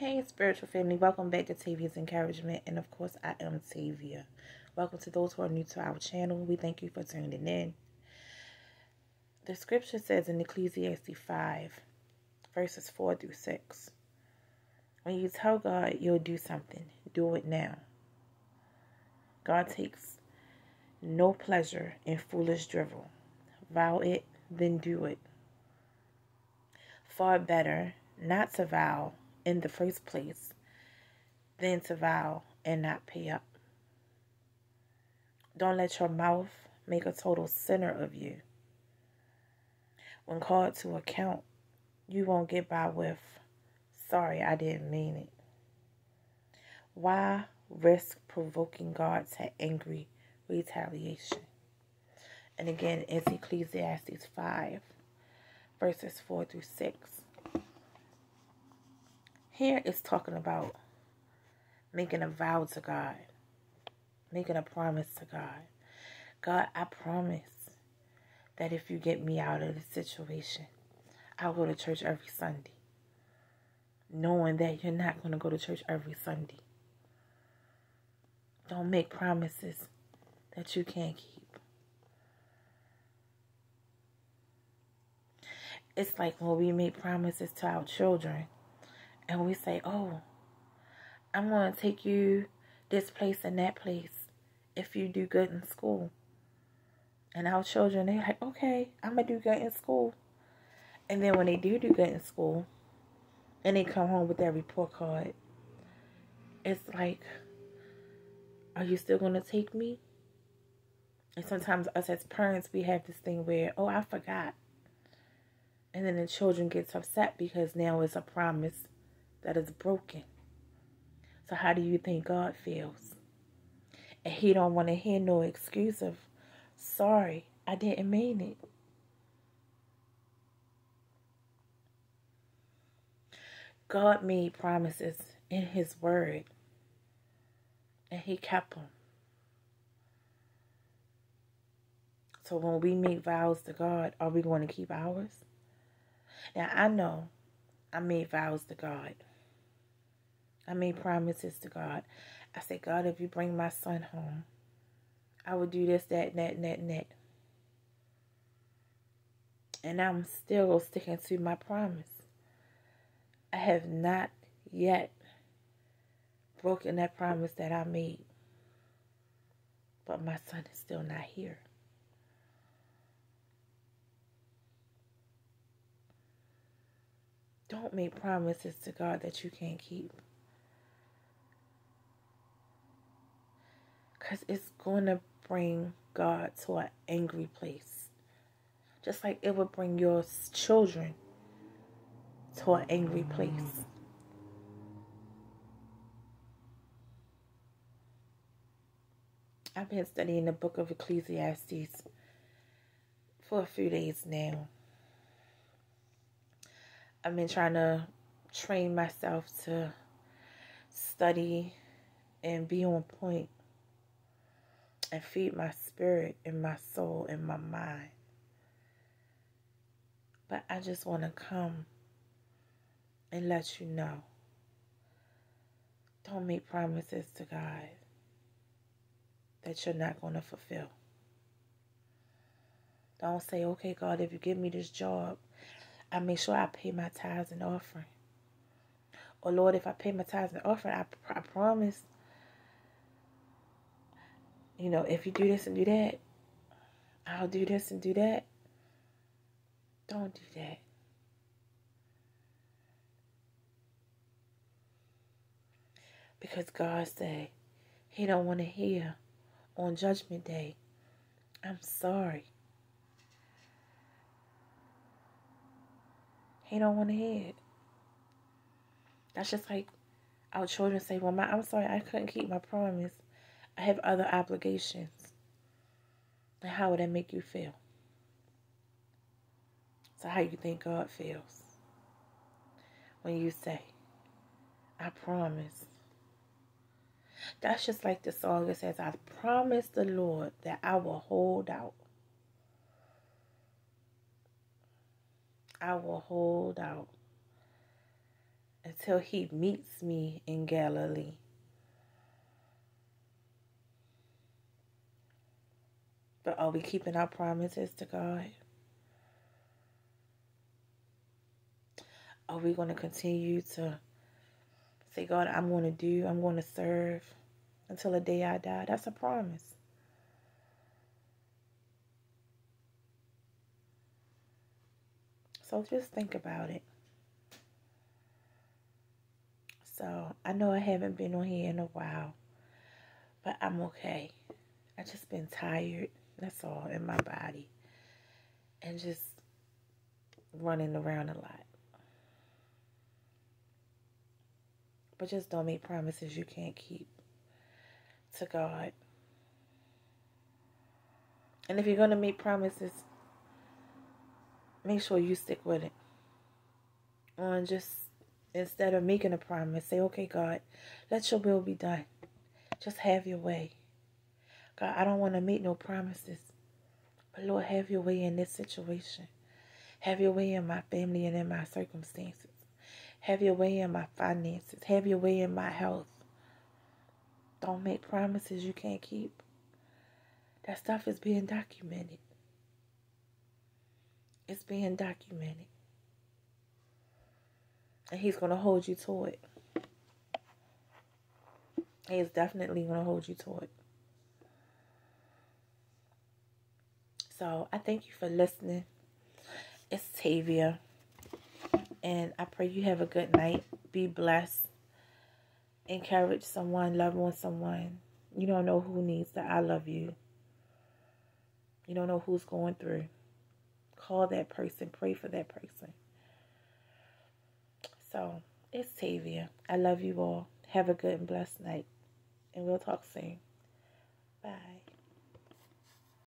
Hey, spiritual family, welcome back to Tavia's Encouragement, and of course, I am Tavia. Welcome to those who are new to our channel. We thank you for tuning in. The scripture says in Ecclesiastes 5, verses 4 through 6, when you tell God you'll do something, do it now. God takes no pleasure in foolish drivel. Vow it, then do it. Far better not to vow in the first place than to vow and not pay up. Don't let your mouth make a total sinner of you. When called to account, you won't get by with, sorry, I didn't mean it. Why risk provoking God to angry retaliation? And again, it's Ecclesiastes 5, verses 4 through 6. Here it's talking about making a vow to God, making a promise to God. God, I promise that if you get me out of this situation, I'll go to church every Sunday. Knowing that you're not going to go to church every Sunday. Don't make promises that you can't keep. It's like when we make promises to our children and we say, oh, I'm going to take you this place and that place if you do good in school. And our children, they're like, okay, I'm going to do good in school. And then when they do good in school, and they come home with their report card, it's like, are you still going to take me? And sometimes us as parents, we have this thing where, oh, I forgot. And then the children gets upset because now it's a promise that is broken. So how do you think God feels? And he don't want to hear no excuse of, sorry, I didn't mean it. God made promises in his word. And he kept them. So when we make vows to God, are we going to keep ours? Now, I know I made vows to God. I made promises to God. I said, God, if you bring my son home, I will do this, that, and that, and that, and that. And I'm still sticking to my promise. I have not yet broken that promise that I made. But my son is still not here. Don't make promises to God that you can't keep. Because it's going to bring God to an angry place. Just like it would bring your children to an angry place. I've been studying the book of Ecclesiastes for a few days now. I've been trying to train myself to study and be on point and feed my spirit and my soul and my mind. But I just want to come and let you know. Don't make promises to God that you're not going to fulfill. Don't say, okay, God, if you give me this job, I make sure I pay my tithes and offering. Or Lord, if I pay my tithes and offering, I promise, you know, if you do this and do that, I'll do this and do that. Don't do that. Because God said he don't want to hear on Judgment Day, I'm sorry. He don't want to hear it. That's just like our children say, well, I'm sorry, I couldn't keep my promise. I have other obligations. And how would that make you feel? So how you think God feels when you say, I promise? That's just like the song that says, I promise the Lord that I will hold out. I will hold out until he meets me in Galilee. But are we keeping our promises to God? Are we going to continue to say, God, I'm going to serve until the day I die? That's a promise. So just think about it. So I know I haven't been on here in a while, but I'm okay. I just been tired, that's all, in my body. And just running around a lot. But just don't make promises you can't keep to God. And if you're going to make promises, make sure you stick with it. Or just, instead of making a promise, say, okay, God, let your will be done. Just have your way. God, I don't want to make no promises. But Lord, have your way in this situation. Have your way in my family and in my circumstances. Have your way in my finances. Have your way in my health. Don't make promises you can't keep. That stuff is being documented. It's being documented. And he's going to hold you to it. He is definitely going to hold you to it. So I thank you for listening. It's Tavia. And I pray you have a good night. Be blessed. Encourage someone. Love on someone. You don't know who needs the I love you. You don't know who's going through. Call that person. Pray for that person. So, it's Tavia. I love you all. Have a good and blessed night. And we'll talk soon. Bye.